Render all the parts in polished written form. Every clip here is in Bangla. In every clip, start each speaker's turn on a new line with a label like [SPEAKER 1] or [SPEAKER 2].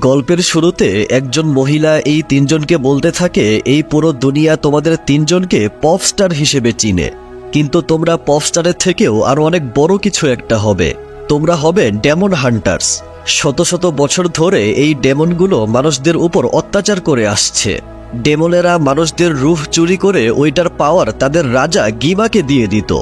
[SPEAKER 1] গল্পের শুরুতে একজন মহিলা এই তিনজনকে বলতে থাকে এই পুরো দুনিয়া তোমাদের তিনজনকে পপস্টার হিসেবে চিনে, কিন্তু তোমরা পপস্টারের থেকেও আরো অনেক বড় কিছু একটা হবে। তোমরা হবে ডেমন হান্টার্স। শত শত বছর ধরে এই ডেমনগুলো মানুষদের উপর অত্যাচার করে আসছে। ডেমনেরা মানুষদের রূহ চুরি করে ওইটার পাওয়ার তাদের রাজা গিমাকে দিয়ে দিত।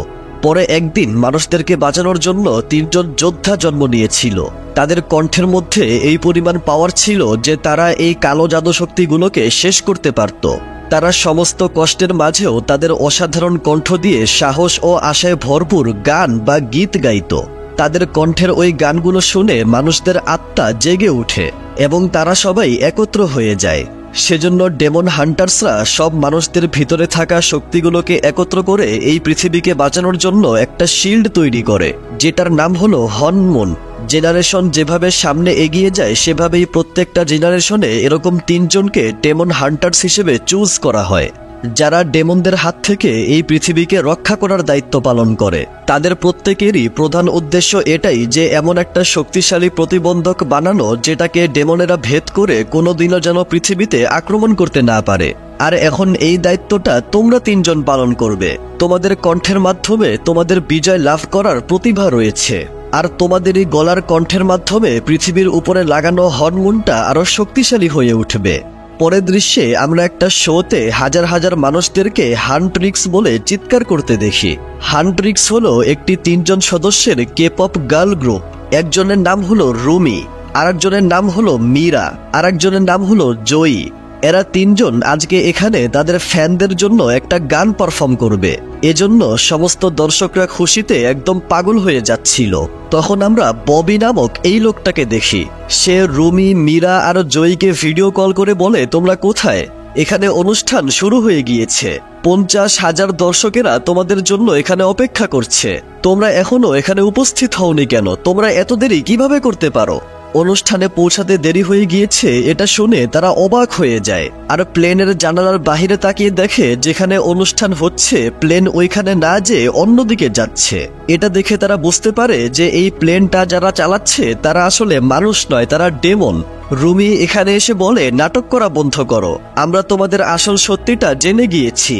[SPEAKER 1] পরে একদিন মানুষদেরকে বাঁচানোর জন্য তিনজন যোদ্ধা জন্ম নিয়েছিল। তাদের কণ্ঠের মধ্যে এই পরিমাণ পাওয়ার ছিল যে তারা এই কালো জাদু শক্তিগুলোকে শেষ করতে পারত। তারা সমস্ত কষ্টের মাঝেও তাদের অসাধারণ কণ্ঠ দিয়ে সাহস ও আশায় ভরপুর গান বা গীত গাইত। তাদের কণ্ঠের ওই গানগুলো শুনে মানুষদের আত্মা জেগে ওঠে এবং তারা সবাই একত্র হয়ে যায়। সেজন্য ডেমন হান্টার্সরা সব মানুষদের ভিতরে থাকা শক্তিগুলোকে একত্র করে এই পৃথিবীকে বাঁচানোর জন্য একটা শিল্ড তৈরি করে, যেটার নাম হলো হর্নমুন। জেনারেশন যেভাবে সামনে এগিয়ে যায় সেভাবেই প্রত্যেকটা জেনারেশনে এরকম তিনজনকে ডেমন হান্টার্স হিসেবে চুজ করা হয়, যারা ডেমনদের হাত থেকে এই পৃথিবীকে রক্ষা করার দায়িত্ব পালন করে। তাদের প্রত্যেকেরই প্রধান উদ্দেশ্য এটাই যে এমন একটা শক্তিশালী প্রতিবন্ধক বানানো যেটাকে ডেমনেরা ভেদ করে কোনোদিনও যেন পৃথিবীতে আক্রমণ করতে না পারে। আর এখন এই দায়িত্বটা তোমরা তিনজন পালন করবে। তোমাদের কণ্ঠের মাধ্যমে তোমাদের বিজয় লাভ করার প্রতিভা রয়েছে, আর তোমাদেরই গলার কণ্ঠের মাধ্যমে পৃথিবীর উপরে লাগানো হর্নমুনটা আরো শক্তিশালী হয়ে উঠবে। পরের দৃশ্যে আমরা একটা শোতে হাজার হাজার মানুষদেরকে হান্ট্রিক্স বলে চিৎকার করতে দেখি। হান্ট্রিক্স হলো একটি তিনজন সদস্যের কে-পপ গার্ল গ্রুপ। একজনের নাম হলো রুমি, আরেকজনের নাম হলো মীরা, আরেকজনের নাম হলো জয়ী। এরা তিনজন আজকে এখানে তাদের ফ্যানদের জন্য একটা গান পারফর্ম করবে। এজন্য সমস্ত দর্শকরা খুশিতে একদম পাগল হয়ে যাচ্ছিল। তখন আমরা ববি নামক এই লোকটাকে দেখি। সে রুমি, মীরা আর জয়ীকে ভিডিও কল করে বলে, তোমরা কোথায়? এখানে অনুষ্ঠান শুরু হয়ে গিয়েছে। 50,000 দর্শকেরা তোমাদের জন্য এখানে অপেক্ষা করছে। তোমরা এখনো এখানে উপস্থিত হওনি কেন? তোমরা এত দেরি কিভাবে করতে পারো? অনুষ্ঠানে পৌঁছাতে দেরি হয়ে গিয়েছে এটা শুনে তারা অবাক হয়ে যায়, আর প্লেনের জানালার বাহিরে তাকিয়ে দেখে যেখানে অনুষ্ঠান হচ্ছে প্লেন ওইখানে না যেয়ে অন্যদিকে যাচ্ছে। এটা দেখে তারা বুঝতে পারে যে এই প্লেনটা যারা চালাচ্ছে তারা আসলে মানুষ নয়, তারা ডেমন। রুমি এখানে এসে বলে, নাটক করা বন্ধ করো, আমরা তোমাদের আসল সত্যিটা জেনে গিয়েছি।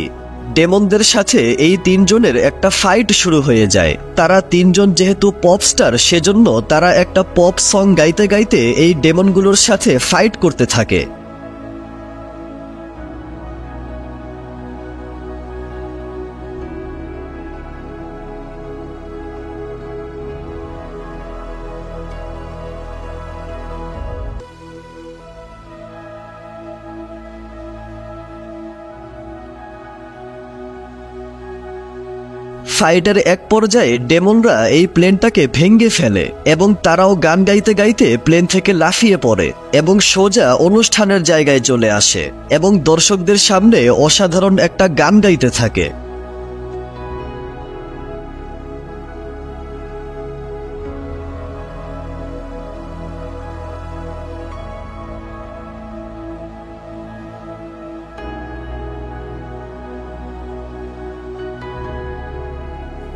[SPEAKER 1] ডেমনদের সাথে এই তিনজনের একটা ফাইট শুরু হয়ে যায়। তারা তিনজন যেহেতু পপ স্টার, সেজন্য তারা একটা পপ সং গাইতে গাইতে এই ডেমনগুলোর সাথে ফাইট করতে থাকে। ফাইটের এক পর্যায়ে ডেমনরা এই প্লেনটাকে ভেঙে ফেলে এবং তারাও গান গাইতে গাইতে প্লেন থেকে লাফিয়ে পড়ে এবং সোজা অনুষ্ঠানের জায়গায় চলে আসে এবং দর্শকদের সামনে অসাধারণ একটা গান গাইতে থাকে।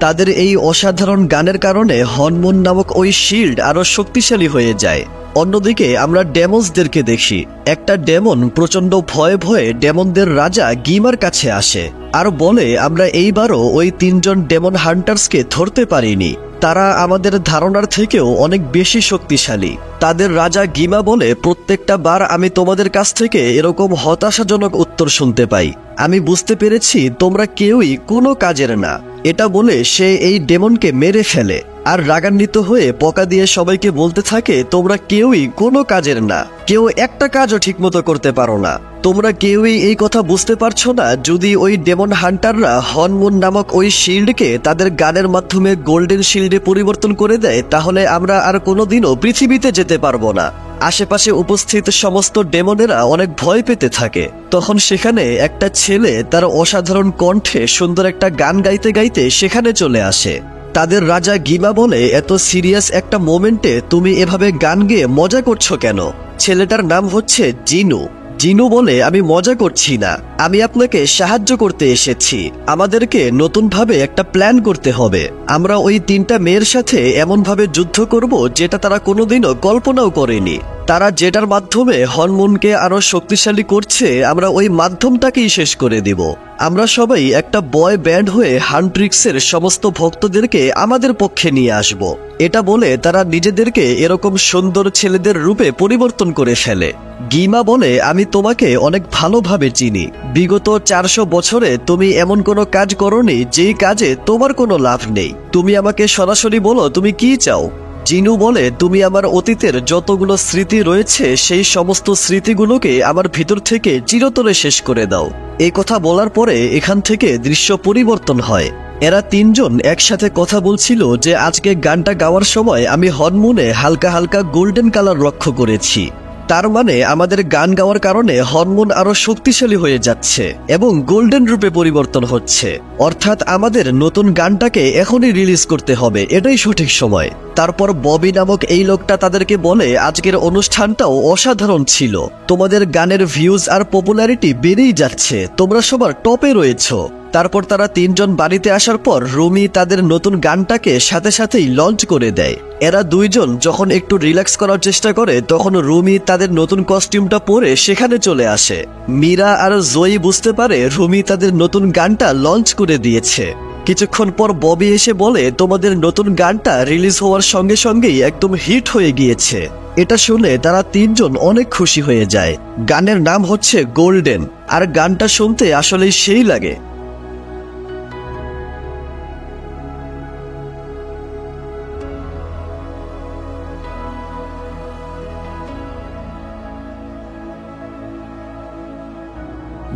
[SPEAKER 1] তাদের এই অসাধারণ গানের কারণে হর্নমুন নামক ওই শিল্ড আরো শক্তিশালী হয়ে যায়। অন্যদিকে আমরা ডেমনসদেরকে দেখি। একটা ডেমন প্রচন্ড ভয়ে ভয়ে ডেমনদের রাজা গিমার কাছে আসে আর বলে, আমরা এইবারও ওই তিনজন ডেমন হান্টার্সকে ধরতে পারিনি, তারা আমাদের ধারণার থেকেও অনেক বেশি শক্তিশালী। তাদের রাজা গিমা বলে, প্রত্যেকটা বার আমি তোমাদের কাছ থেকে এরকম হতাশাজনক উত্তর শুনতে পাই। আমি বুঝতে পেরেছি তোমরা কেউই কোনো কাজের না। এটা বলে সে এই ডেমনকে মেরে ফেলে আর রাগান্বিত হয়ে বকা দিয়ে সবাইকে বলতে থাকে, তোমরা কেউই কোনো কাজের না, কেউ একটা কাজও ঠিকমতো করতে পারো না। তোমরা কেউই এই কথা বুঝতে পারছো না, যদি ওই ডেমন হান্টাররা হর্নমুন নামক ওই শিল্ডকে তাদের গানের মাধ্যমে গোল্ডেন শিল্ডে পরিবর্তন করে দেয় তাহলে আমরা আর কোনোদিনও পৃথিবীতে যেতে পারবো না। আশেপাশে উপস্থিত সমস্ত ডেমনেরা অনেক ভয় পেতে থাকে। তখন সেখানে একটা ছেলে তার অসাধারণ কণ্ঠে সুন্দর একটা গান গাইতে গাইতে সেখানে চলে আসে। তাদের রাজা গিমা বলে, এত সিরিয়াস একটা মোমেন্টে তুমি এভাবে গান গেয়ে মজা করছো কেন? ছেলেটার নাম হচ্ছে জিনু। জিনু বলে, আমি মজা করছি না, আমি আপনাকে সাহায্য করতে এসেছি। আমাদেরকে নতুনভাবে একটা প্ল্যান করতে হবে। আমরা ওই 3টা মেয়ের সাথে এমনভাবে যুদ্ধ করব যেটা তারা কোনোদিনও কল্পনাও করেনি। তারা যেটার মাধ্যমে হরমোনকে আরো শক্তিশালী করছে, আমরা ওই মাধ্যমটাকেই শেষ করে দিব। আমরা সবাই একটা বয় ব্যান্ড হয়ে হান্ট্রিক্সের সমস্ত ভক্তদেরকে আমাদের পক্ষে নিয়ে আসব। এটা বলে তারা নিজেদেরকে এরকম সুন্দর ছেলেদের রূপে পরিবর্তন করে ফেলে। গিমা বলে, আমি তোমাকে অনেক ভালোভাবে চিনি। বিগত 400 বছরে তুমি এমন কোনো কাজ করনি যেই কাজে তোমার কোনো লাভ নেই। তুমি আমাকে সরাসরি বলো তুমি কি চাও। জিনু বলে, তুমি আমার অতীতের যতগুলো স্মৃতি রয়েছে সেই সমস্ত স্মৃতিগুলোকে আমার ভিতর থেকে চিরতরে শেষ করে দাও। এই কথা বলার পরে এখান থেকে দৃশ্য পরিবর্তন হয়। এরা 3জন একসাথে কথা বলছিল যে আজকে গানটা গাওয়ার সময় আমি হরমোনে হালকা হালকা গোল্ডেন কালার লক্ষ্য করেছি। তার মানে আমাদের গান গাওয়ার কারণে হরমোন আরো শক্তিশালী হয়ে যাচ্ছে এবং গোল্ডেন রূপে পরিবর্তন হচ্ছে। অর্থাৎ আমাদের নতুন গানটাকে এখনই রিলিজ করতে হবে, এটাই সঠিক সময়। তারপর ববি নামক এই লোকটা তাদেরকে বলে, আজকের অনুষ্ঠানটাও অসাধারণ ছিল, তোমাদের গানের ভিউজ আর পপুলারিটি বেড়েই যাচ্ছে, তোমরা সবার টপে রয়েছো। তারপর তারা 3জন বাড়িতে আসার পর রুমি তাদের নতুন গানটাকে সাথে সাথেই লঞ্চ করে দেয়। এরা 2জন যখন একটু রিল্যাক্স করার চেষ্টা করে তখন রুমি তাদের নতুন কস্টিউমটা পরে সেখানে চলে আসে। মীরা আর জয়ী বুঝতে পারে রুমি তাদের নতুন গানটা লঞ্চ করে দিয়েছে। কিছুক্ষণ পর ববি এসে বলে, তোমাদের নতুন গানটা রিলিজ হওয়ার সঙ্গে সঙ্গেই একদম হিট হয়ে গিয়েছে। এটা শুনে তারা 3জন অনেক খুশি হয়ে যায়। গানের নাম হচ্ছে গোল্ডেন, আর গানটা শুনতে আসলেই সেই লাগে।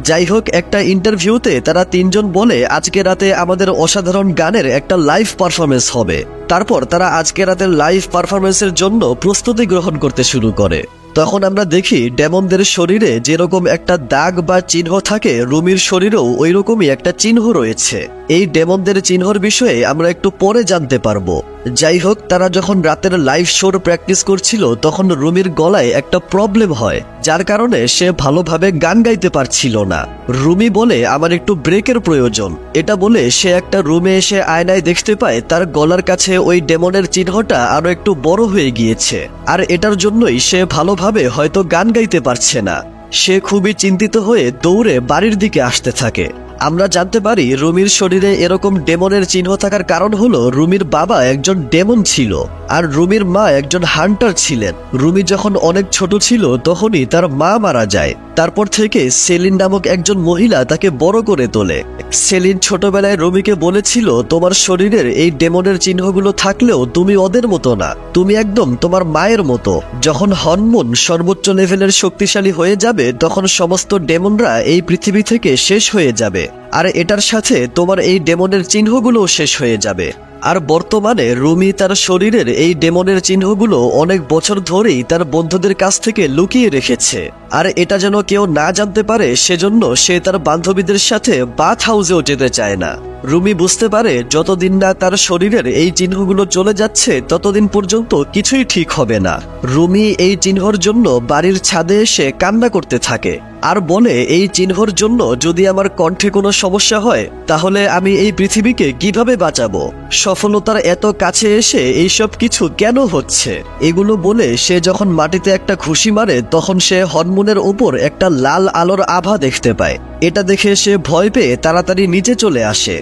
[SPEAKER 1] যাই হোক, একটা ইন্টারভিউতে তারা 3জন বলে আজকে রাতে আমাদের অসাধারণ গানের একটা লাইভ পারফরমেন্স হবে। তারপর তারা আজকে রাতের লাইভ পারফরমেন্সের জন্য প্রস্তুতি গ্রহণ করতে শুরু করে। তখন আমরা দেখি ডেমনদের শরীরে যেরকম একটা দাগ বা চিহ্ন থাকে, রুমির শরীরেও ওই রকমই একটা চিহ্ন রয়েছে। এই ডেমনদের চিহ্নর বিষয়ে আমরা একটু পরে জানতে পারবো। যাই হোক, তারা যখন রাতের লাইভ শোর প্র্যাকটিস করছিল তখন রুমির গলায় একটা প্রবলেম হয়, যার কারণে সে ভালোভাবে গান গাইতে পারছিল না। রুমি বলে, আমার একটু ব্রেকের প্রয়োজন। এটা বলে সে একটা রুমে এসে আয়নায় দেখতে পায় তার গলার কাছে ওই ডেমনের চিহ্নটা আরো একটু বড় হয়ে গিয়েছে, আর এটার জন্যই সে ভালোভাবে হয়তো গান গাইতে পারছে না। সে খুবই চিন্তিত হয়ে দৌড়ে বাড়ির দিকে আসতে থাকে। আমরা জানতে পারি রুমির শরীরে এরকম ডেমনের চিহ্ন থাকার কারণ হলো রুমির বাবা একজন ডেমন ছিল আর রুমির মা একজন হান্টার ছিলেন। রুমি যখন অনেক ছোট ছিল তখনই তার মা মারা যায়। তারপর থেকে সেলিন নামক একজন মহিলা তাকে বড় করে তোলে। সেলিন ছোটবেলায় রুমিকে বলেছিল, তোমার শরীরের এই ডেমনের চিহ্নগুলো থাকলেও তুমি ওদের মতো না, তুমি একদম তোমার মায়ের মতো। যখন হরমোন সর্বোচ্চ লেভেলের শক্তিশালী হয়ে যাবে তখন সমস্ত ডেমনরা এই পৃথিবী থেকে শেষ হয়ে যাবে, আর এটার সাথে তোমার এই ডেমনের চিহ্নগুলোও শেষ হয়ে যাবে। আর বর্তমানে রুমি তার শরীরের এই ডেমনের চিহ্নগুলো অনেক বছর ধরেই তার বন্ধুদের কাছ থেকে লুকিয়ে রেখেছে, আর এটা যেন কেউ না জানতে পারে সেজন্য সে তার বান্ধবীদের সাথে বাথ হাউসেও যেতে চায় না। রুমি বুঝতে পারে যতদিন না তার শরীরের এই চিহ্নগুলো চলে যাচ্ছে ততদিন পর্যন্ত কিছুই ঠিক হবে না। রুমি এই চিহ্নর জন্য বাড়ির ছাদে এসে কান্না করতে থাকে আর বলে, এই চিহ্নর জন্য যদি আমার কণ্ঠে কোনো সমস্যা হয় তাহলে আমি এই পৃথিবীকে কিভাবে বাঁচাবো? সফলতার এত কাছে এসে এইসব কিছু কেন হচ্ছে? এগুলো বলে সে যখন মাটিতে একটা ঘুষি মারে তখন সে হরমোনের উপর একটা লাল আলোর আভা দেখতে পায়। এটা দেখে সে ভয় পেয়ে তাড়াতাড়ি নিচে চলে আসে।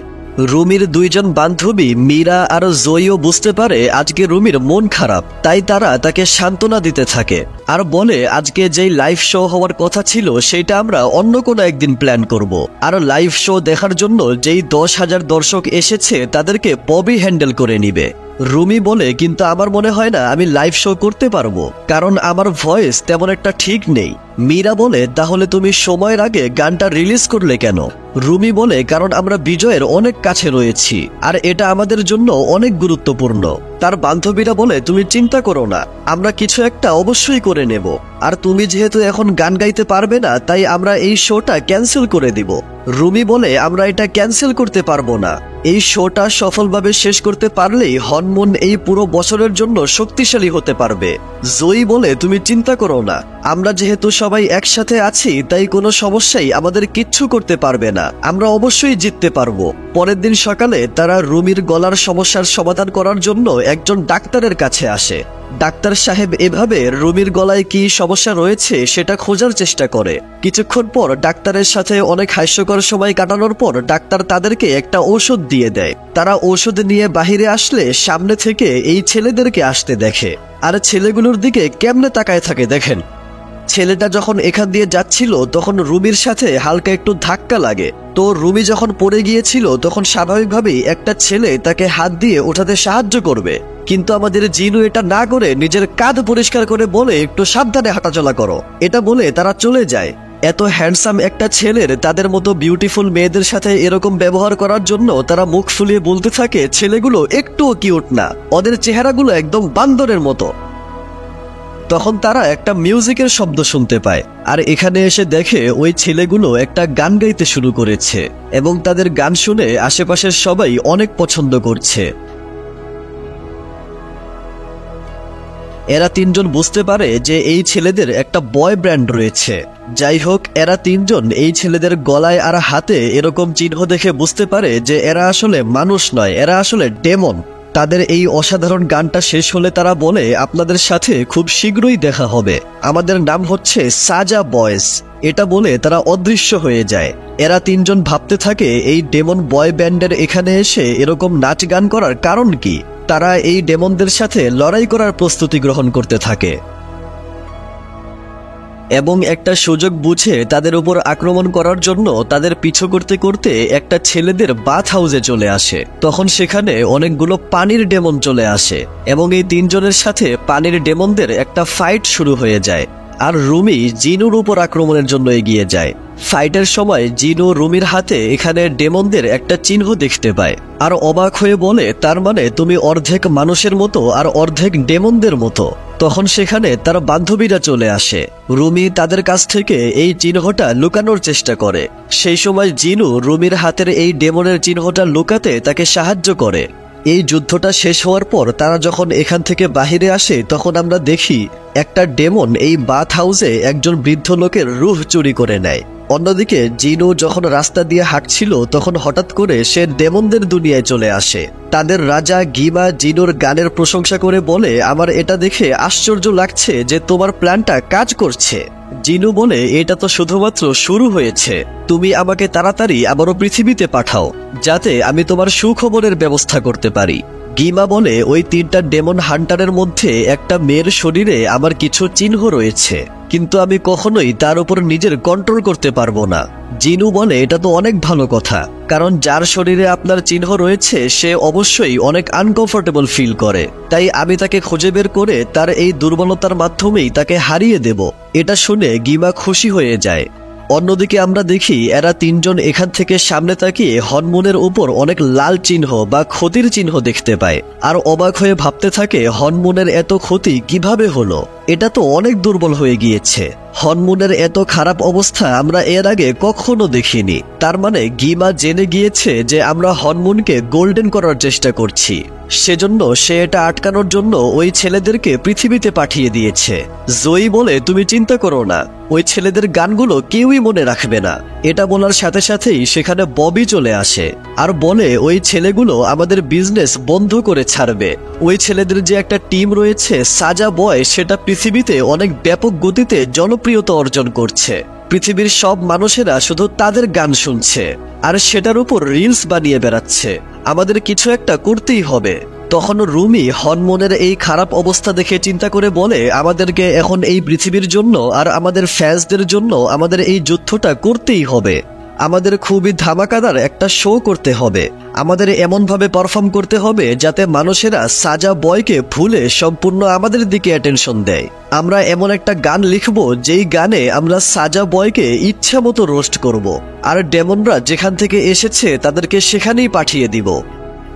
[SPEAKER 1] রুমির 2জন বান্ধবী মীরা আর জয়ীও বুঝতে পারে আজকে রুমির মন খারাপ, তাই তারা তাকে সান্ত্বনা দিতে থাকে আর বলে, আজকে যেই লাইভ শো হওয়ার কথা ছিল সেটা আমরা অন্য কোনো একদিন প্ল্যান করব, আর লাইভ শো দেখার জন্য যেই 10,000 দর্শক এসেছে তাদেরকে ববি হ্যান্ডেল করে নিবে। রুমি বলে, কিন্তু আমার মনে হয় না আমি লাইভ শো করতে পারবো, কারণ আমার ভয়েস তেমন একটা ঠিক নেই। মীরা বলে, তাহলে তুমি সময়ের আগে গানটা রিলিজ করলে কেন? রুমি বলে, কারণ আমরা বিজয়ের অনেক কাছে রয়েছি আর এটা আমাদের জন্য অনেক গুরুত্বপূর্ণ। তার বান্ধবীরা বলে, তুমি চিন্তা করো না, আমরা কিছু একটা অবশ্যই করে নেব, আর তুমি যেহেতু এখন গান গাইতে পারবে না তাই আমরা এই শোটা ক্যান্সেল করে দিব। রুমি বলে, আমরা এটা ক্যান্সেল করতে পারবো না, এই শোটা সফলভাবে শেষ করতে পারলেই হনমুন এই পুরো বছরের জন্য শক্তিশালী হতে পারবে। জয়ী বলে, তুমি চিন্তা করো না, আমরা যেহেতু সবাই একসাথে আছি তাই কোনো সমস্যাই আমাদের কিচ্ছু করতে পারবে না, আমরা অবশ্যই জিততে পারবো। পরের দিন সকালে তারা রুমির গলার সমস্যার সমাধান করার জন্য একজন ডাক্তারের কাছে আসে। ডাক্তার সাহেব এভাবে রুমির গলায় কি সমস্যা রয়েছে সেটা খোঁজার চেষ্টা করে। কিছুক্ষণ পর ডাক্তারের সাথে অনেক হাস্যকর সময় কাটানোর পর ডাক্তার তাদেরকে একটা ঔষধ দিয়ে দেয়। তারা ঔষধ নিয়ে বাহিরে আসলে সামনে থেকে এই ছেলেদেরকে আসতে দেখে, আর ছেলেগুলোর দিকে কেমনে তাকায় থাকে দেখেন। ছেলেটা যখন এখান দিয়ে যাচ্ছিল তখন রুমির সাথে হালকা একটু ধাক্কা লাগে। তো রুমি যখন পড়ে গিয়েছিল তখন স্বাভাবিকভাবেই একটা ছেলে তাকে হাত দিয়ে ওঠাতে সাহায্য করবে, কিন্তু আমাদের জিনু এটা না করে নিজের কাঁধ পরিষ্কার করে বলে একটু সাবধানে হাঁটাচলা করো, এটা বলে তারা চলে যায়। এত হ্যান্ডসাম একটা ছেলের তাদের মতো বিউটিফুল মেয়েদের সাথে এরকম ব্যবহার করার জন্য তারা মুখ ফুলিয়ে বলতে থাকে ছেলেগুলো একটুও কিউট না, ওদের চেহারাগুলো একদম বান্দরের মতো। তখন তারা একটা মিউজিকের শব্দ শুনতে পায়, আর এখানে এসে দেখে ওই ছেলেগুলো একটা গান গাইতে শুরু করেছে এবং তাদের গান শুনে আশেপাশের সবাই অনেক পছন্দ করছে। এরা তিনজন বুঝতে পারে যে এই ছেলেদের একটা বয় ব্র্যান্ড রয়েছে। যাই হোক, এরা তিনজন এই ছেলেদের গলায় আর হাতে এরকম চিহ্ন দেখে বুঝতে পারে যে এরা আসলে মানুষ নয়, এরা আসলে ডেমন। তাদের এই অসাধারণ গানটা শেষ হলে তারা বলে, আপনাদের সাথে খুব শীঘ্রই দেখা হবে, আমাদের নাম হচ্ছে সাজা বয়েস। এটা বলে তারা অদৃশ্য হয়ে যায়। এরা তিনজন ভাবতে থাকে এই ডেমন বয় ব্যান্ডের এখানে এসে এরকম নাচ গান করার কারণ কি। তারা এই ডেমনদের সাথে লড়াই করার প্রস্তুতি গ্রহণ করতে থাকে এবং একটা সুযোগ বুঝে তাদের উপর আক্রমণ করার জন্য তাদের পিছু করতে করতে একটা ছেলেদের বাথ হাউসে চলে আসে। তখন সেখানে অনেকগুলো পানির ডেমন চলে আসে এবং এই তিনজনের সাথে পানির ডেমনদের একটা ফাইট শুরু হয়ে যায়, আর রুমি জিনুর উপর আক্রমণের জন্য এগিয়ে যায়। ফাইটের সময় জিনু রুমির হাতে এখানে ডেমনদের একটা চিহ্ন দেখতে পায় আর অবাক হয়ে বলে, তার মানে তুমি অর্ধেক মানুষের মতো আর অর্ধেক ডেমনদের মতো। তখন সেখানে তার বান্ধবীরা চলে আসে। রুমি তাদের কাছ থেকে এই চিহ্নটা লুকানোর চেষ্টা করে। সেই সময় জিনু রুমির হাতের এই ডেমনের চিহ্নটা লুকাতে তাকে সাহায্য করে। এই যুদ্ধটা শেষ হওয়ার পর তারা যখন এখান থেকে বাহিরে আসে তখন আমরা দেখি একটা ডেমন এই বাথ হাউসে একজন বৃদ্ধ লোকের রুহ চুরি করে নেয়। অন্যদিকে জিনু যখন রাস্তা দিয়ে হাঁটছিল তখন হঠাৎ করে সে ডেমনদের দুনিয়ায় চলে আসে। তাদের রাজা গিমা জিনুর গানের প্রশংসা করে বলে, আমার এটা দেখে আশ্চর্য লাগছে যে তোমার প্ল্যানটা কাজ করছে। জিনু বলে, এটা তো শুধুমাত্র শুরু হয়েছে, তুমি আমাকে তাড়াতাড়ি আবারও পৃথিবীতে পাঠাও যাতে আমি তোমার সুখবরের ব্যবস্থা করতে পারি। গিমা বলে, ওই তিনটা ডেমন হান্টারের মধ্যে একটা মেয়ের শরীরে আমার কিছু চিহ্ন রয়েছে, কিন্তু আমি কখনোই তার উপর নিজের কন্ট্রোল করতে পারবো না। জিনু বলে, এটা তো অনেক ভালো কথা, কারণ যার শরীরে আপনার চিহ্ন রয়েছে সে অবশ্যই অনেক আনকমফোর্টেবল ফিল করে, তাই আমি তাকে খুঁজে বের করে তার এই দুর্বলতার মাধ্যমেই তাকে হারিয়ে দেব। এটা শুনে গিমা খুশি হয়ে যায়। অন্যদিকে আমরা দেখি এরা তিনজন এখান থেকে সামনে তাকিয়ে হনমুনের উপর অনেক লাল চিহ্ন বা ক্ষতির চিহ্ন দেখতে পায় আর অবাক হয়ে ভাবতে থাকে হনমুনের এত ক্ষতি কিভাবে হলো, এটা তো অনেক দুর্বল হয়ে গিয়েছে। হনমুনের এত খারাপ অবস্থা আমরা এর আগে কখনো দেখিনি। তার মানে গিমা জেনে গিয়েছে যে আমরা হনমুনকে গোল্ডেন করার চেষ্টা করছি, সেজন্য সে এটা আটকানোর জন্য ওই ছেলেদেরকে পৃথিবীতে পাঠিয়ে দিয়েছে। জয়ী বলে, তুমি চিন্তা করো না, ওই ছেলেদের গানগুলো কেউই মনে রাখবে না। এটা বলার সাথে সাথেই সেখানে ববি চলে আসে আর বলে, ওই ছেলেগুলো আমাদের বিজনেস বন্ধ করে ছাড়বে। ওই ছেলেদের যে একটা টিম রয়েছে সাজা বয়, সেটা পৃথিবীতে অনেক ব্যাপক গতিতে জনপ্রিয়তা অর্জন করছে। পৃথিবীর সব মানুষেরা শুধু তাদের গান শুনছে আর সেটার উপর রিলস বানিয়ে বেড়াচ্ছে। আমাদের কিছু একটা করতেই হবে। তখন রুমি হনমনের এই খারাপ অবস্থা দেখে চিন্তা করে বলে, আমাদেরকে এখন এই পৃথিবীর জন্য আর আমাদের ফ্যান্সদের জন্য আমাদের এই যুদ্ধটা করতেই হবে। আমাদের খুবই ধামাকাদার একটা শো করতে হবে। আমাদের এমনভাবে পারফর্ম করতে হবে যাতে মানুষেরা সাজা বয়কে ভুলে সম্পূর্ণ আমাদের দিকে অ্যাটেনশন দেয়। আমরা এমন একটা গান লিখব যেই গানে আমরা সাজা বয়কে ইচ্ছা মতো রোস্ট করব আর ডেমনরা যেখান থেকে এসেছে তাদেরকে সেখানেই পাঠিয়ে দিব।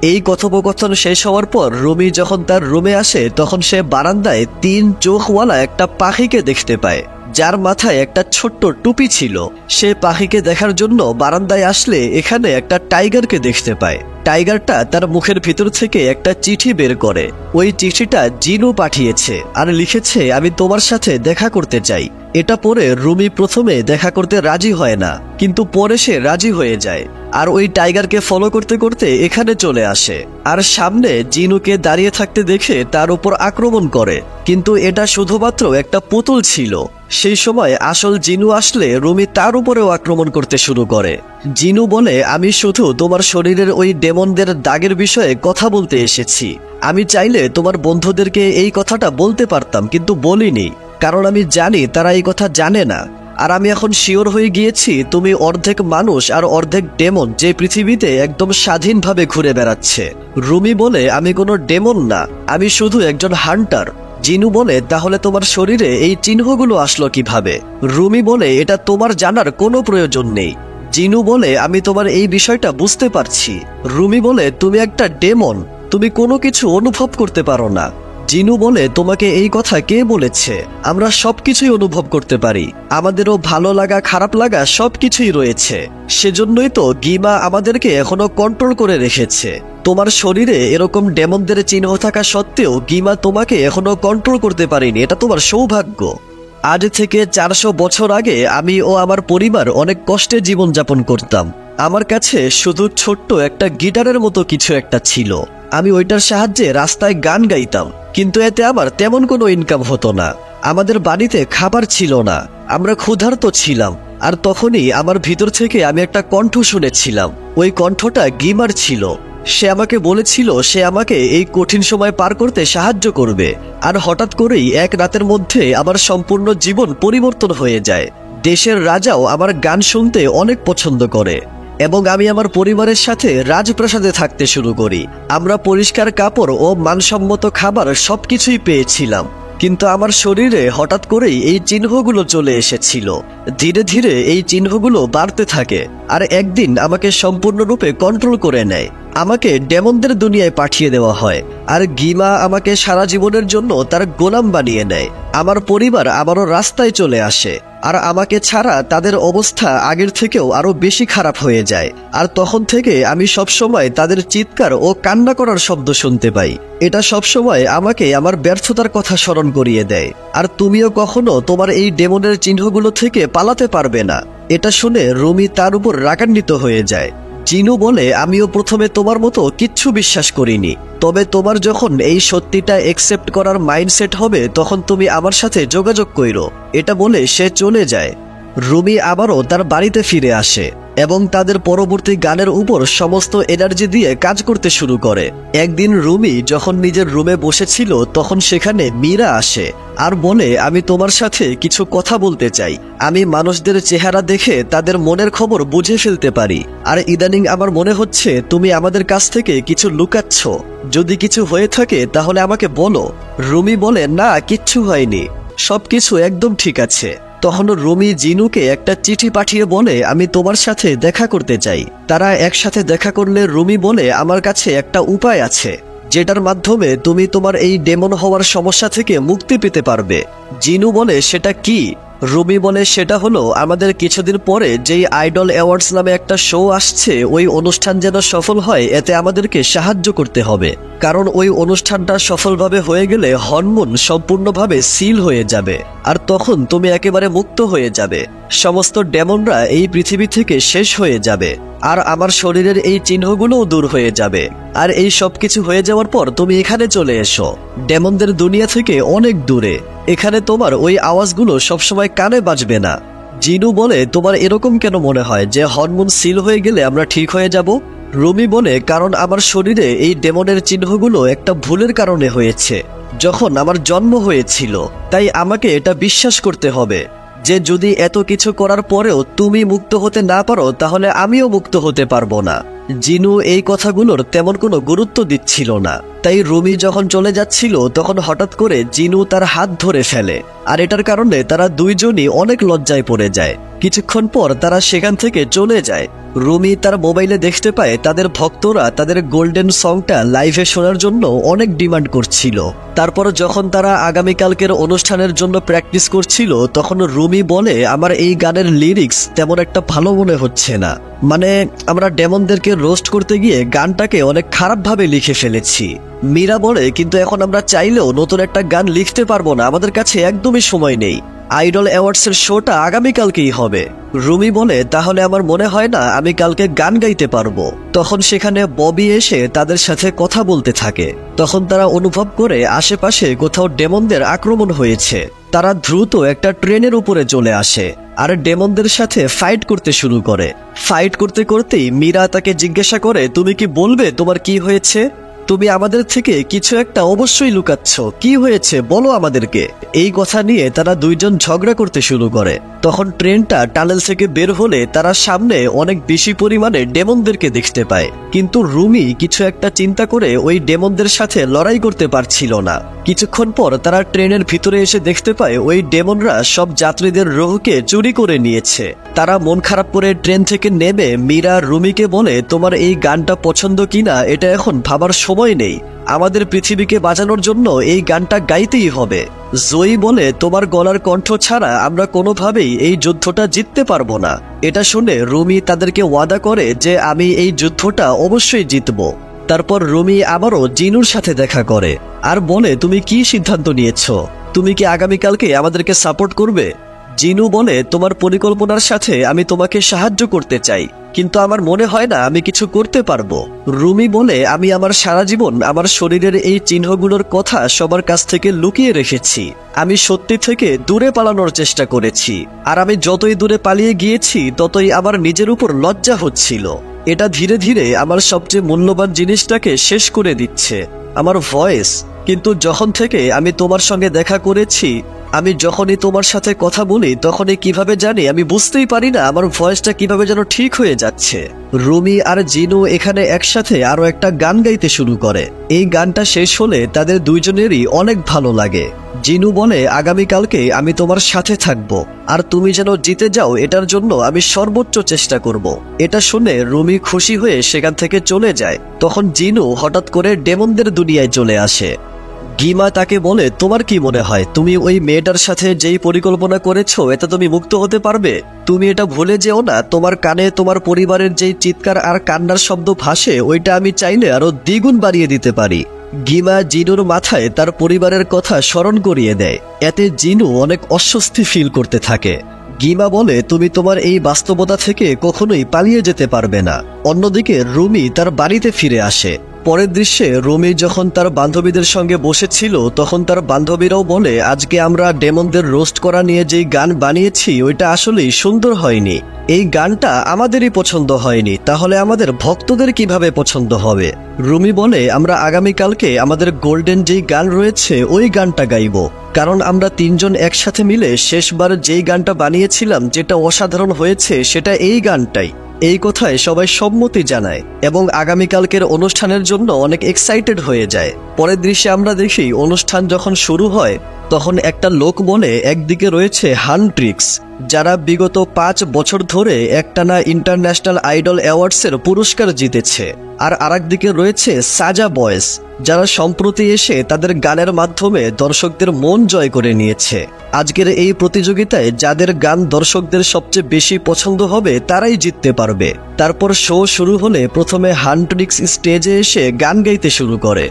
[SPEAKER 1] এই কথোপকথন শেষ হওয়ার পর রুমি যখন তার রুমে আসে তখন সে বারান্দায় 3 চোখওয়ালা একটা পাখিকে দেখতে পায়। যার মাথায় একটা ছোট্ট টুপি ছিল। সে পাখিকে দেখার জন্য বারান্দায় আসলে এখানে একটা টাইগারকে দেখতে পায়। টাইগারটা তার মুখের ভিতর থেকে একটা চিঠি বের করে। ওই চিঠিটা জিনু পাঠিয়েছে আর লিখেছে, আমি তোমার সাথে দেখা করতে চাই। এটা পড়ে রুমি প্রথমে দেখা করতে রাজি হয় না, কিন্তু পরে সে রাজি হয়ে যায় আর ওই টাইগারকে ফলো করতে করতে এখানে চলে আসে। আর সামনে জিনুকে দাঁড়িয়ে থাকতে দেখে তার উপর আক্রমণ করে, কিন্তু এটা শুধুমাত্র একটা পুতুল ছিল। সেই সময় আসল জিনু আসলে রুমি তার উপরেও আক্রমণ করতে শুরু করে। জিনু বলে, আমি শুধু তোমার শরীরের ওই ডেমনদের দাগের বিষয়ে কথা বলতে এসেছি। আমি চাইলে তোমার বন্ধুদেরকে এই কথাটা বলতে পারতাম, কিন্তু বলিনি, কারণ আমি জানি তারা এই কথা জানে না। আর আমি এখন শিওর হয়ে গিয়েছি তুমি অর্ধেক মানুষ আর অর্ধেক ডেমন, যে পৃথিবীতে একদম স্বাধীনভাবে ঘুরে বেড়াচ্ছে। রুমি বলে, আমি কোনো ডেমন না, আমি শুধু একজন হান্টার। জিনু বলে, তাহলে তোমার শরীরে এই চিহ্নগুলো আসলো কিভাবে? রুমি বলে, এটা তোমার জানার কোনো প্রয়োজন নেই। জিনু বলে, আমি তোমার এই বিষয়টা বুঝতে পারছি। রুমি বলে, তুমি একটা ডেমন, তুমি কোনো কিছু অনুভব করতে পারো না। জিনু বলে, তোমাকে এই কথা কে বলেছে? আমরা সবকিছুই অনুভব করতে পারি, আমাদেরও ভালো লাগা খারাপ লাগা সবকিছুই রয়েছে। সেজন্যই তো গিমা আমাদেরকে এখনো কন্ট্রোল করে রেখেছে। তোমার শরীরে এরকম ডেমনদের চিহ্ন থাকা সত্ত্বেও গিমা তোমাকে এখনো কন্ট্রোল করতে পারেনি, এটা তোমার সৌভাগ্য। আজ থেকে 400 বছর আগে আমি ও আমার পরিবার অনেক কষ্টে জীবনযাপন করতাম। আমার কাছে শুধু ছোট্ট একটা গিটারের মতো কিছু একটা ছিল। আমি ওইটার সাহায্যে রাস্তায় গান গাইতাম, কিন্তু এতে আমার তেমন কোনো ইনকাম হতো না। আমাদের বাড়িতে খাবার ছিল না, আমরা ক্ষুধার্ত ছিলাম। আর তখনই আমার ভিতর থেকে আমি একটা কণ্ঠ শুনেছিলাম। ওই কণ্ঠটা গিমার ছিল। সে আমাকে বলেছিল সে আমাকে এই কঠিন সময় পার করতে সাহায্য করবে। আর হঠাৎ করেই এক রাতের মধ্যে আমার সম্পূর্ণ জীবন পরিবর্তন হয়ে যায়। দেশের রাজাও আমার গান শুনতে অনেক পছন্দ করে এবং আমি আমার পরিবারের সাথে রাজপ্রাসাদে থাকতে শুরু করি। আমরা পরিষ্কার কাপড় ও মানসম্মত খাবার সবকিছুই পেয়েছিলাম, কিন্তু আমার শরীরে হঠাৎ করেই এই চিহ্নগুলো চলে এসেছিল। ধীরে ধীরে এই চিহ্নগুলো বাড়তে থাকে আর একদিন আমাকে সম্পূর্ণরূপে কন্ট্রোল করে নেয়। আমাকে ডেমনদের দুনিয়ায় পাঠিয়ে দেওয়া হয় আর গিমা আমাকে সারা জীবনের জন্য তার গোলাম বানিয়ে নেয়। আমার পরিবার আবারও রাস্তায় চলে আসে আর আমাকে ছাড়া তাদের অবস্থা আগের থেকেও আরো বেশি খারাপ হয়ে যায়। আর তখন থেকে আমি সবসময় তাদের চিৎকার ও কান্না করার শব্দ শুনতে পাই। এটা সবসময় আমাকে আমার ব্যর্থতার কথা স্মরণ করিয়ে দেয়। আর তুমিও কখনো তোমার এই ডেমনের চিহ্নগুলো থেকে পালাতে পারবে না। এটা শুনে রুমি তার উপর রাগান্বিত হয়ে যায়। জিনু বলে, আমিও প্রথমে তোমার মতো কিচ্ছু বিশ্বাস করিনি, তবে তোমার যখন এই সত্যিটা একসেপ্ট করার মাইন্ডসেট হবে তখন তুমি আমার সাথে যোগাযোগ কইরো। এটা বলে সে চলে যায়। রুমি আবারও তার বাড়িতে ফিরে আসে এবং তাদের পরবর্তী গানের উপর সমস্ত এনার্জি দিয়ে কাজ করতে শুরু করে। একদিন রুমি যখন নিজের রুমে বসেছিল তখন সেখানে মীরা আসে আর বলে, আমি তোমার সাথে কিছু কথা বলতে চাই। আমি মানুষদের চেহারা দেখে তাদের মনের খবর বুঝে ফেলতে পারি, আর ইদানিং আমার মনে হচ্ছে তুমি আমাদের কাছ থেকে কিছু লুকাচ্ছ। যদি কিছু হয়ে থাকে তাহলে আমাকে বলো। রুমি বলে, না, কিচ্ছু হয়নি, সবকিছু একদম ঠিক আছে। তখন রুমি জিনুকে একটা চিঠি পাঠিয়ে বলে, আমি তোমার সাথে দেখা করতে চাই। তারা একসাথে দেখা করলে রুমি বলে, আমার কাছে একটা উপায় আছে যেটার মাধ্যমে তুমি তোমার এই ডেমন হওয়ার সমস্যা থেকে মুক্তি পেতে পারবে। জিনু বলে, সেটা কি? রুমি বলে, সেটা হলো আমাদের কিছুদিন পরে যেই আইডল অ্যাওয়ার্ডস নামে একটা শো আসছে, ওই অনুষ্ঠান যেন সফল হয় এতে আমাদেরকে সাহায্য করতে হবে। কারণ ওই অনুষ্ঠানটা সফলভাবে হয়ে গেলে হরমোন সম্পূর্ণভাবে সিল হয়ে যাবে আর তখন তুমি একেবারে মুক্ত হয়ে যাবে। সমস্ত ডেমনরা এই পৃথিবী থেকে শেষ হয়ে যাবে আর আমার শরীরের এই চিহ্নগুলোও দূর হয়ে যাবে। আর এই সবকিছু হয়ে যাওয়ার পর তুমি এখানে চলে এসো, ডেমনদের দুনিয়া থেকে অনেক দূরে। এখানে তোমার ওই আওয়াজগুলো সবসময় কানে বাজবে না। জিনু বলে, তোমার এরকম কেন মনে হয় যে হরমোন সিল হয়ে গেলে আমরা ঠিক হয়ে যাব? রুমি বলে, কারণ আমার শরীরে এই ডেমনের চিহ্নগুলো একটা ভুলের কারণে হয়েছে যখন আমার জন্ম হয়েছিল। তাই আমাকে এটা বিশ্বাস করতে হবে যে যদি এত কিছু করার পরেও তুমি মুক্ত হতে না পারো তাহলে আমিও মুক্ত হতে পারবো না। জিনু এই কথাগুলোর তেমন কোনো গুরুত্ব দিচ্ছিল না। তাই রুমি যখন চলে যাচ্ছিল তখন হঠাৎ করে জিনু তার হাত ধরে ফেলে, আর এটার কারণে তারা দুইজনই অনেক লজ্জায় পড়ে যায়। কিছুক্ষণ পর তারা সেখান থেকে চলে যায়। রুমি তার মোবাইলে দেখতে পায় তাদের ভক্তরা তাদের গোল্ডেন সংটা লাইভে শোনার জন্য অনেক ডিমান্ড করছিল। তারপর যখন তারা আগামীকালকের অনুষ্ঠানের জন্য প্র্যাকটিস করছিল তখন রুমি বলে, আমার এই গানের লিরিক্স তেমন একটা ভালো মনে হচ্ছে না, মানে আমরা ডেমনদেরকে রোস্ট করতে গিয়ে গানটাকে অনেক খারাপভাবে লিখে ফেলেছি। মীরা বলে, কিন্তু এখন আমরা চাইলেও নতুন একটা গান লিখতে পারবো না, আমাদের কাছে একদমই সময় নেই, আইডল অ্যাওয়ার্ডসের শোটা আগামীকালকেই হবে। রুমি বলে, তাহলে আমার মনে হয় না আমি কালকে গান গাইতে পারবো। তখন সেখানে ববি এসে তাদের সাথে কথা বলতে থাকে। তখন তারা অনুভব করে আশেপাশে কোথাও ডেমনদের আক্রমণ হয়েছে। তারা দ্রুত একটা ট্রেনের উপরে চলে আসে আর ডেমনদের সাথে ফাইট করতে শুরু করে। ফাইট করতে করতেই মীরা তাকে জিজ্ঞাসা করে, তুমি কি বলবে তোমার কি হয়েছে? তুমি আমাদের থেকে কিছু একটা অবশ্যই লুকাচ্ছ, কি হয়েছে বলো আমাদেরকে। এই কথা নিয়ে তারা দুইজন ঝগড়া করতে শুরু করে। তখন ট্রেনটা টানেল থেকে বের হলে তারা সামনে অনেক বেশি পরিমাণে ডেমনদেরকে দেখতে পায়, কিন্তু রুমি কিছু একটা চিন্তা করে ওই ডেমনদের সাথে লড়াই করতে পারছিল না। কিছুক্ষণ পর তারা ট্রেনের ভিতরে এসে দেখতে পায় ওই ডেমনরা সব যাত্রীদের রুহকে চুরি করে নিয়েছে। তারা মন খারাপ করে ট্রেন থেকে নেমে মীরা রুমিকে বলে, তোমার এই গানটা পছন্দ কিনা এটা এখন ভাবার সময় নেই, আমাদের পৃথিবীকে বাঁচানোর জন্য এই গানটা গাইতেই হবে। জয়ী বলে, তোমার গলার কণ্ঠ ছাড়া আমরা কোনোভাবেই এই যুদ্ধটা জিততে পারবো না। এটা শুনে রুমি তাদেরকে ওয়াদা করে যে আমি এই যুদ্ধটা অবশ্যই জিতবো। তারপর রুমি আবারও জিনুর সাথে দেখা করে আর বলে, তুমি কি সিদ্ধান্ত নিয়েছো? তুমি কি আগামীকালকে আমাদেরকে সাপোর্ট করবে? জিনু বলে, তোমার পরিকল্পনার সাথে আমি তোমাকে সাহায্য করতে চাই, কিন্তু আমার মনে হয় না আমি কিছু করতে পারবো। রুমি বলে, আমি আমার সারা জীবন আমার শরীরের এই চিহ্নগুলোর কথা সবার কাছ থেকে লুকিয়ে রেখেছি। আমি সত্যি থেকে দূরে পালানোর চেষ্টা করেছি, আর আমি যতই দূরে পালিয়ে গিয়েছি ততই আমার নিজের উপর লজ্জা হচ্ছিল। এটা ধীরে ধীরে আমার সবচেয়ে মূল্যবান জিনিসটাকে শেষ করে দিচ্ছে, আমার ভয়েস। কিন্তু যখন থেকে আমি তোমার সঙ্গে দেখা করেছি, আমি যখনই তোমার সাথে কথা বলি তখনই কিভাবে জানি আমি বুঝতেই পারি না আমার ভয়েসটা কিভাবে যেন ঠিক হয়ে যাচ্ছে। রুমি আর জিনু এখানে একসাথে আরো একটা গান গাইতে শুরু করে। এই গানটা শেষ হলে তাদের দুইজনেরই অনেক ভালো লাগে। জিনু বলে, আগামীকালকে আমি তোমার সাথে থাকব, আর তুমি যেন জিতে যাও এটার জন্য আমি সর্বোচ্চ চেষ্টা করব। এটা শুনে রুমি খুশি হয়ে সেখান থেকে চলে যায়। তখন জিনু হঠাৎ করে ডেমনদের দুনিয়ায় চলে আসে। গিমা তাকে বলে, তোমার কি মনে হয় তুমি ওই মেয়েটার সাথে যেই পরিকল্পনা করেছো এতে তুমি মুক্ত হতে পারবে? তুমি এটা ভুলে যেও না, তোমার কানে তোমার পরিবারের যেই চিৎকার আর কান্নার শব্দ ভাসে ওইটা আমি চাইলে আরো দ্বিগুণ বাড়িয়ে দিতে পারি। গিমা জিনুর মাথায় তার পরিবারের কথা স্মরণ করিয়ে দেয়। এতে জিনু অনেক অস্বস্তি ফিল করতে থাকে। গিমা বলে, তুমি তোমার এই বাস্তবতা থেকে কখনোই পালিয়ে যেতে পারবে না। অন্যদিকে রুমি তার বাড়িতে ফিরে আসে। পরের দৃশ্যে রুমি যখন তার বান্ধবীদের সঙ্গে বসেছিল তখন তার বান্ধবীরাও বলে, আজকে আমরা ডেমনদের রোস্ট করা নিয়ে যেই গান বানিয়েছি ওইটা আসলেই সুন্দর হয়নি, এই গানটা আমাদেরই পছন্দ হয়নি, তাহলে আমাদের ভক্তদের কিভাবে পছন্দ হবে? রুমি বলে, আমরা আগামীকালকে আমাদের গোল্ডেন যেই গান রয়েছে ওই গানটা গাইব, কারণ আমরা তিনজন একসাথে মিলে শেষবার যেই গানটা বানিয়েছিলাম যেটা অসাধারণ হয়েছে সেটা এই গানটাই। এই কথায় সবাই সম্মতি জানায় এবং আগামীকালকের অনুষ্ঠানের জন্য অনেক এক্সাইটেড হয়ে যায়। পরের দৃশ্যে আমরা দেখি অনুষ্ঠান যখন শুরু হয় তখন একটা লোক বলে, একদিকে রয়েছে হান্ট্রিক্স যারা বিগত 5 বছর ধরে একটানা ইন্টারন্যাশনাল আইডল অ্যাওয়ার্ডসের পুরস্কার জিতেছে, আর আরেকদিকে রয়েছে সাজা বয়েস যারা সম্প্রতি এসে তাদের গানের মাধ্যমে দর্শকদের মন জয় করে নিয়েছে। আজকের এই প্রতিযোগিতায় যাদের গান দর্শকদের সবচেয়ে বেশি পছন্দ হবে তারাই জিততে পারবে। তারপর শো শুরু হলে প্রথমে হান্ট্রিক্স স্টেজে এসে গান গাইতে শুরু করে।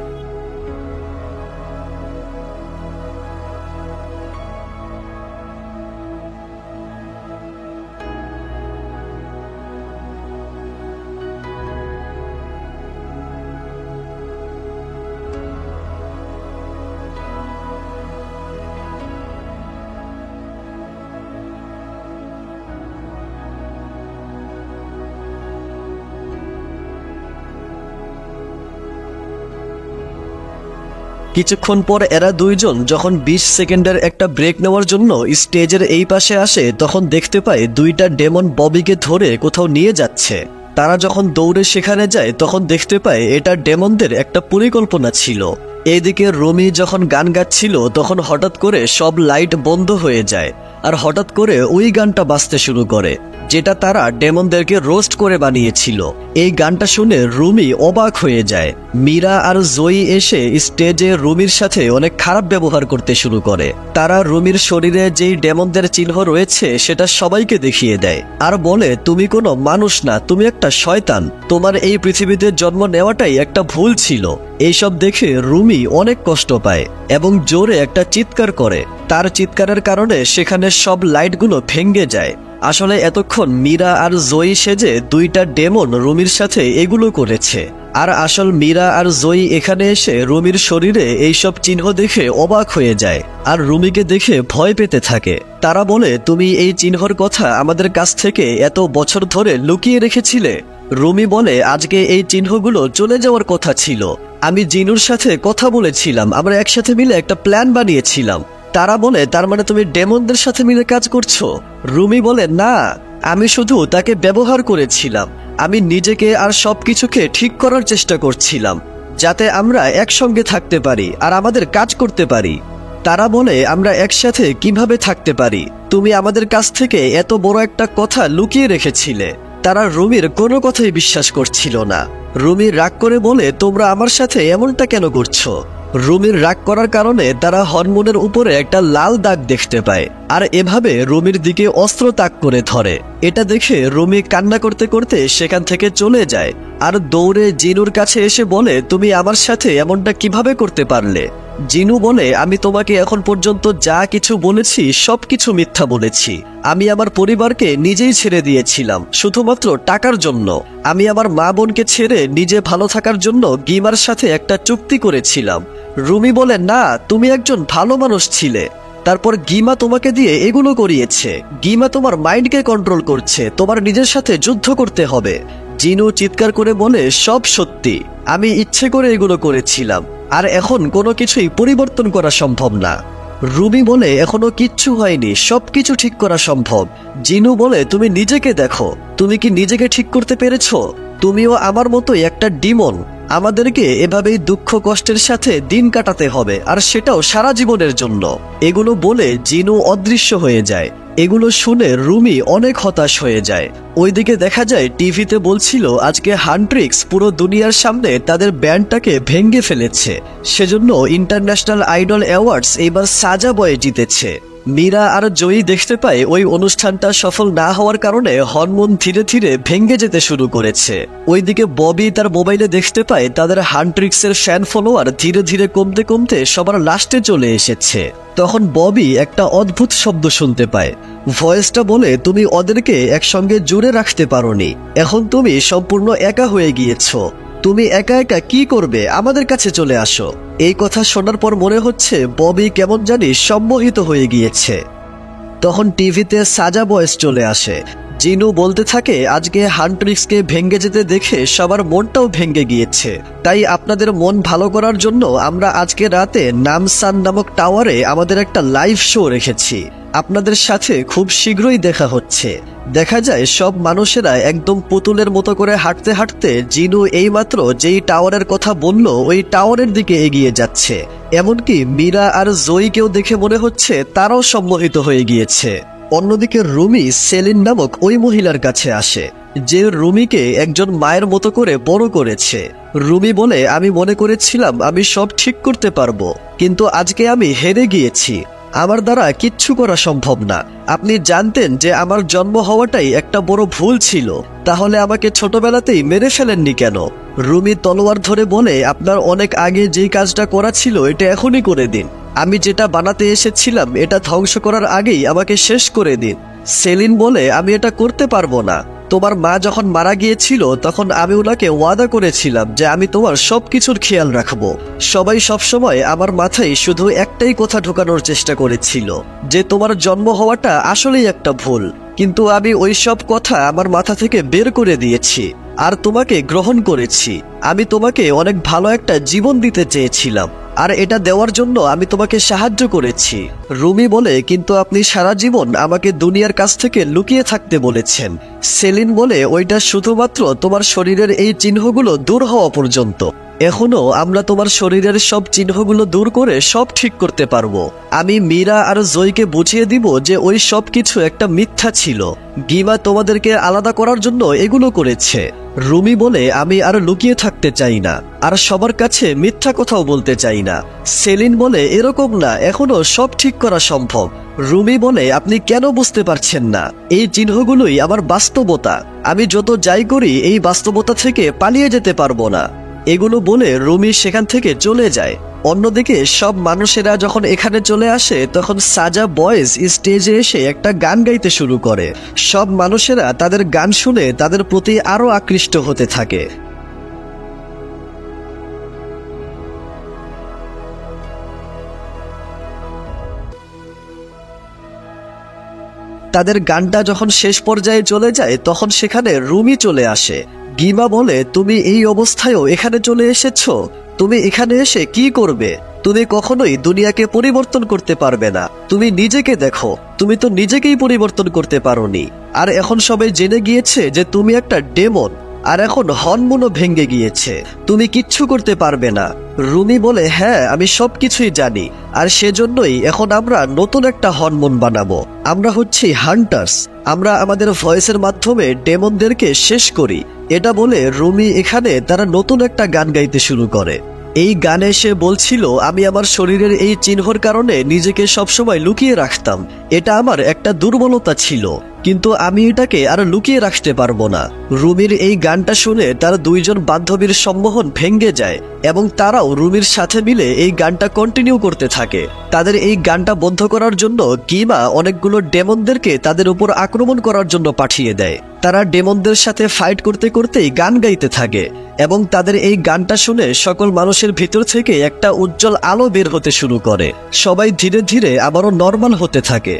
[SPEAKER 1] কিছুক্ষণ পর এরা দুইজন যখন 20 সেকেন্ডের একটা ব্রেক নেওয়ার জন্য স্টেজের এই পাশে আসে তখন দেখতে পায় দুইটা ডেমন ববিকে ধরে কোথাও নিয়ে যাচ্ছে। তারা যখন দৌড়ে সেখানে যায় তখন দেখতে পায় এটা ডেমনদের একটা পরিকল্পনা ছিল। এদিকে রুমি যখন গান গাচ্ছিল তখন হঠাৎ করে সব লাইট বন্ধ হয়ে যায়, আর হঠাৎ করে ওই গানটা বাজতে শুরু করে যেটা তারা ডেমনদেরকে রোস্ট করে বানিয়েছিল। এই গানটা শুনে রুমি অবাক হয়ে যায়। মীরা আর জয়ী এসে স্টেজে রুমির সাথে অনেক খারাপ ব্যবহার করতে শুরু করে। তারা রুমির শরীরে যেই ডেমনদের চিহ্ন রয়েছে সেটা সবাইকে দেখিয়ে দেয় আর বলে, তুমি কোনো মানুষ না, তুমি একটা শয়তান, তোমার এই পৃথিবীতে জন্ম নেওয়াটাই একটা ভুল ছিল। এইসব দেখে রুমি অনেক কষ্ট পায় এবং জোরে একটা চিৎকার করে। তার চিৎকারের কারণে সেখানে সব লাইটগুলো ভেঙে যায়। আসলে এতক্ষণ মীরা আর জয়ী সেজে দুইটা ডেমন রুমির সাথে এগুলো করেছে, আর আসল মীরা আর জয়ী এখানে এসে রুমির শরীরে এইসব চিহ্ন দেখে অবাক হয়ে যায় আর রুমিকে দেখে ভয় পেতে থাকে। তারা বলে, তুমি এই চিহ্নর কথা আমাদের কাছ থেকে এত বছর ধরে লুকিয়ে রেখেছিলে। রুমি বলে, আজকে এই চিহ্নগুলো চলে যাওয়ার কথা ছিল, আমি জিনুর সাথে কথা বলেছিলাম, আমরা একসাথে মিলে একটা প্ল্যান বানিয়েছিলাম। তারা বলে, তার মানে তুমি ডেমনদের সাথে মিলে কাজ করছো? রুমি বলে, না, আমি শুধু তাকে ব্যবহার করেছিলাম, আমি নিজেকে আর সবকিছুকে ঠিক করার চেষ্টা করছিলাম যাতে আমরা একসঙ্গে থাকতে পারি আর আমাদের কাজ করতে পারি। তারা বলে, আমরা একসাথে কিভাবে থাকতে পারি? তুমি আমাদের কাছ থেকে এত বড় একটা কথা লুকিয়ে রেখেছিলে। তারা রুমির কোনো কথাই বিশ্বাস করছিল না। রুমি রাগ করে বলে, তোমরা আমার সাথে এমনটা কেন করছো? রুমির রাগ করার কারণে তারা হরমোনের উপরে একটা লাল দাগ দেখতে পায় আর এভাবে রুমির দিকে অস্ত্র তাক করে ধরে। এটা দেখে রুমি কান্না করতে করতে সেখান থেকে চলে যায় আর দৌড়ে জিনুর কাছে এসে বলে, তুমি আমার সাথে এমনটা কিভাবে করতে পারলে? জিনু বলে, আমি তোমাকে এখন পর্যন্ত যা কিছু বলেছি সবকিছু মিথ্যা বলেছি। আমি আমার পরিবারকে নিজেই ছেড়ে দিয়েছিলাম শুধুমাত্র টাকার জন্য। আমি আমার মা বোনকে ছেড়ে নিজে ভালো থাকার জন্য গিমার সাথে একটা চুক্তি করেছিলাম। রুমি বলে, না, তুমি একজন ভালো মানুষ ছিলে, তারপর গিমা তোমাকে দিয়ে এগুলো করিয়েছে। গিমা তোমার মাইন্ডকে কন্ট্রোল করছে, তোমার নিজের সাথে যুদ্ধ করতে হবে। জিনু চিৎকার করে বলে, সব সত্যি, আমি ইচ্ছে করে এগুলো করেছিলাম আর এখন কোনো কিছুই পরিবর্তন করা সম্ভব না। রুমি বলে, এখনো কিচ্ছু হয়নি, সবকিছু ঠিক করা সম্ভব। জিনু বলে, তুমি নিজেকে দেখো, তুমি কি নিজেকে ঠিক করতে পেরেছো? তুমিও আমার মতোই একটা ডিমন। আমাদেরকে এভাবেই দুঃখ কষ্টের সাথে দিন কাটাতে হবে, আর সেটাও সারা জীবনের জন্য। এগুলো বলে জিনু অদৃশ্য হয়ে যায়। এগুলো শুনে রুমি অনেক হতাশ হয়ে যায়। ওইদিকে দেখা যায় টিভিতে বলছিল আজকে হান্ট্রিক্স পুরো দুনিয়ার সামনে তাদের ব্যান্ডটাকে ভেঙে ফেলেছে, সেজন্য ইন্টারন্যাশনাল আইডল অ্যাওয়ার্ডস এবার সাজা বয়ে জিতেছে। মীরা আর জয়ী দেখতে পায় ওই অনুষ্ঠানটা সফল না হওয়ার কারণে হরমোন ধীরে ধীরে ভেঙে যেতে শুরু করেছে। ওইদিকে ববি তার মোবাইলে দেখতে পায় তাদের হান্ট্রিক্সের ফ্যান ফলোয়ার ধীরে ধীরে কমতে কমতে সবার লাস্টে চলে এসেছে। তখন ববি একটা অদ্ভুত শব্দ শুনতে পায়। ভয়েসটা বলে, তুমি ওদেরকে একসঙ্গে জুড়ে রাখতে পারোনি, এখন তুমি সম্পূর্ণ একা হয়ে গিয়েছো। তুমি একা একা কি করবে? আমাদের কাছে চলে আসো। এই কথা শোনার পর মনে হচ্ছে ববি কেমন জানি সম্মোহিত হয়ে গিয়েছে। তখন টিভিতে সাজা বয়েস চলে আসে। জিনু বলতে থাকে, আজকে হান্ট্রিক্সকে ভেঙে যেতে দেখে সবার মনটাও ভেঙে গিয়েছে, তাই আপনাদের মন ভালো করার জন্য আমরা আজকে রাতে নামসান নামক টাওয়ারে আমাদের একটা লাইভ শো রেখেছি। আপনাদের সাথে খুব শীঘ্রই দেখা হচ্ছে। দেখা যায় সব মানুষেরা একদম পুতুলের মতো করে হাঁটতে হাঁটতে জিনু এইমাত্র যেই টাওয়ারের কথা বলল ওই টাওয়ারের দিকে এগিয়ে যাচ্ছে। এমনকি মীরা আর জয়ীকেও দেখে মনে হচ্ছে তারাও সম্মোহিত হয়ে গিয়েছে। অন্যদিকে রুমি সেলিন নামক ওই মহিলার কাছে আসে যে রুমিকে একজন মায়ের মতো করে বড় করেছে। রুমি বলে, আমি মনে করেছিলাম আমি সব ঠিক করতে পারবো, কিন্তু আজকে আমি হেরে গিয়েছি, আমার দ্বারা কিচ্ছু করা সম্ভব না। আপনি জানতেন যে আমার জন্ম হওয়াটাই একটা বড় ভুল ছিল, তাহলে আমাকে ছোটবেলাতেই মেরে ফেলেননি কেন? রুমি তলোয়ার ধরে বলে, আপনার অনেক আগে যেই কাজটা করা ছিল এটা এখনই করে দিন। আমি যেটা বানাতে এসেছিলাম এটা ধ্বংস করার আগেই আমাকে শেষ করে দিন। সেলিন বলে, আমি এটা করতে পারবো না। তোমার মা যখন মারা গিয়েছিল তখন আমি ওনাকে ওয়াদা করেছিলাম যে আমি তোমার সবকিছুর খেয়াল রাখবো। সবাই সবসময় আমার মাথায় শুধু একটাই কথা ঢোকানোর চেষ্টা করেছিল যে তোমার জন্ম হওয়াটা আসলেই একটা ভুল, কিন্তু আমি ওই সব কথা আমার মাথা থেকে বের করে দিয়েছি আর তোমাকে গ্রহণ করেছি। আমি তোমাকে অনেক ভালো একটা জীবন দিতে চেয়েছিলাম, আর এটা দেওয়ার জন্য আমি তোমাকে সাহায্য করেছি। রুমি বলে, কিন্তু আপনি সারা জীবন আমাকে দুনিয়ার কাছ থেকে লুকিয়ে থাকতে বলেছেন। সেলিন বলে, ওইটা শুধুমাত্র তোমার শরীরের এই চিহ্নগুলো দূর হওয়া পর্যন্ত। এখনো আমরা তোমার শরীরের সব চিহ্নগুলো দূর করে সব ঠিক করতে পারবো। আমি মীরা আর জয়কে বুঝিয়ে দিব যে ওই সব কিছু একটা মিথ্যা ছিল। গিমা তোমাদেরকে আলাদা করার জন্য এগুলো করেছে। রুমি বলে, আমি আর লুকিয়ে থাকতে চাই না, আর সবার কাছে মিথ্যা কথাও বলতে চাই না। সেলিন বলে, এরকম না, এখনো সব ঠিক করা সম্ভব। রুমি বলে, আপনি কেন বুঝতে পারছেন না? এই চিহ্নগুলোই আমার বাস্তবতা। আমি যত যাই করি এই বাস্তবতা থেকে পালিয়ে যেতে পারবো না। এগুলো বলে রুমি সেখান থেকে চলে যায়। অন্যদিকে সব মানুষেরা যখন এখানে চলে আসে তখন সাজা বয়েজ স্টেজে এসে একটা গান গাইতে শুরু করে। সব মানুষেরা তাদের গান শুনে তাদের প্রতি আরো আকৃষ্ট হতে থাকে। তাদের গানটা যখন শেষ পর্যায়ে চলে যায় তখন সেখানে রুমি চলে আসে। গিমা বলে, তুমি এই অবস্থায়ও এখানে চলে এসেছো? তুমি এখানে এসে কি করবে? তুমি কখনোই দুনিয়াকে পরিবর্তন করতে পারবে না। তুমি নিজেকে দেখো, তুমি তো নিজেকেই পরিবর্তন করতে পারোনি। আর এখন সবাই জেনে গিয়েছে যে তুমি একটা ডেমন, আর এখন হরমোনও ভেঙে গিয়েছে, তুমি কিচ্ছু করতে পারবে না। রুমি বলে, হ্যাঁ আমি সবকিছুই জানি, আর সেজন্যই এখন আমরা নতুন একটা হরমোন বানাবো। আমরা হচ্ছি হান্টার্স, আমরা আমাদের ভয়েসের মাধ্যমে ডেমনদেরকে শেষ করি। এটা বলে রুমি এখানে তারা নতুন একটা গান গাইতে শুরু করে। এই গানে সে বলছিল, আমি আমার শরীরের এই চিহ্নর কারণে নিজেকে সবসময় লুকিয়ে রাখতাম। এটা আমার একটা দুর্বলতা ছিল, কিন্তু আমি এটাকে আর লুকিয়ে রাখতে পারবো না। রুমির এই গানটা শুনে তার দুইজন বান্ধবীর সম্মোহন ভেঙে যায় এবং তারাও রুমির সাথে মিলে এই গানটা কন্টিনিউ করতে থাকে। তাদের এই গানটা বন্ধ করার জন্য গিমা অনেকগুলো ডেমনদেরকে তাদের উপর আক্রমণ করার জন্য পাঠিয়ে দেয়। তারা ডেমনদের সাথে ফাইট করতে করতেই গান গাইতে থাকে এবং তাদের এই গানটা শুনে সকল মানুষের ভিতর থেকে একটা উজ্জ্বল আলো বের হতে শুরু করে। সবাই ধীরে ধীরে আবারও নর্মাল হতে থাকে।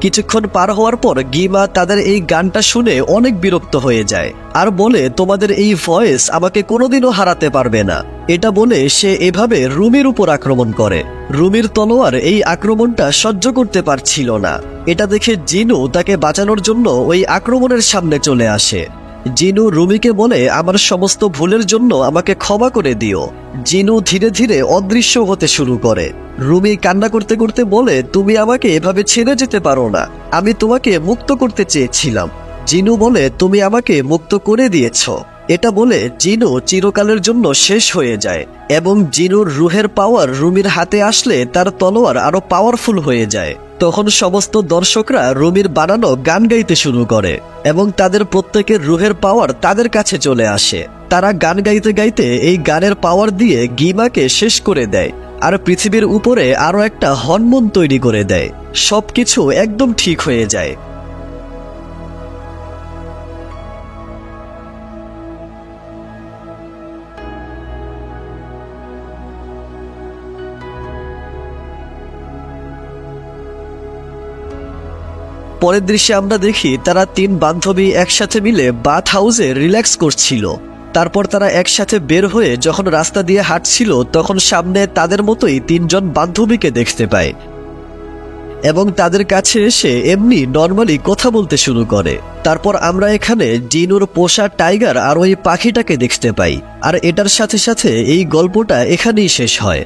[SPEAKER 1] কিছুক্ষণ পার হওয়ার পর গিমা তাদের এই গানটা শুনে অনেক বিরক্ত হয়ে যায় আর বলে, তোমাদের এই ভয়েস আমাকে কোনোদিনও হারাতে পারবে না। এটা বলে সে এভাবে রুমির উপর আক্রমণ করে। রুমির তলোয়ার এই আক্রমণটা সহ্য করতে পারছিল না। এটা দেখে জিনু তাকে বাঁচানোর জন্য ওই আক্রমণের সামনে চলে আসে। জিনু রুমিকে বলে, আমার সমস্ত ভুলের জন্য আমাকে ক্ষমা করে দিও। জিনু ধীরে ধীরে অদৃশ্য হতে শুরু করে। রুমি কান্না করতে করতে বলে, তুমি আমাকে এভাবে ছেড়ে যেতে পারো না, আমি তোমাকে মুক্ত করতে চেয়েছিলাম। জিনু বলে, তুমি আমাকে মুক্ত করে দিয়েছ। এটা বলে জিনু চিরকালের জন্য শেষ হয়ে যায় এবং জিনুর রুহের পাওয়ার রুমির হাতে আসলে তার তলোয়ার আরো পাওয়ারফুল হয়ে যায়। তখন সমস্ত দর্শকরা রুমির বানানো গান গাইতে শুরু করে এবং তাদের প্রত্যেকের রুহের পাওয়ার তাদের কাছে চলে আসে। তারা গান গাইতে গাইতে এই গানের পাওয়ার দিয়ে গিমাকে শেষ করে দেয় আর পৃথিবীর উপরে আরো একটা হরমোন তৈরি করে দেয়। সবকিছু একদম ঠিক হয়ে যায়। পরের দৃশ্যে আমরা দেখি তারা তিন বান্ধবী একসাথে মিলে বাথ হাউসে রিল্যাক্স করছিল। তারপর তারা একসাথে বের হয়ে যখন রাস্তা দিয়ে হাঁটছিল তখন সামনে তাদের মতোই তিনজন বান্ধবীকে দেখতে পায় এবং তাদের কাছে এসে এমনি নর্মালি কথা বলতে শুরু করে। তারপর আমরা এখানে জিনুর পোষা টাইগার আর ওই পাখিটাকে দেখতে পাই। আর এটার সাথে সাথে এই গল্পটা এখানেই শেষ হয়।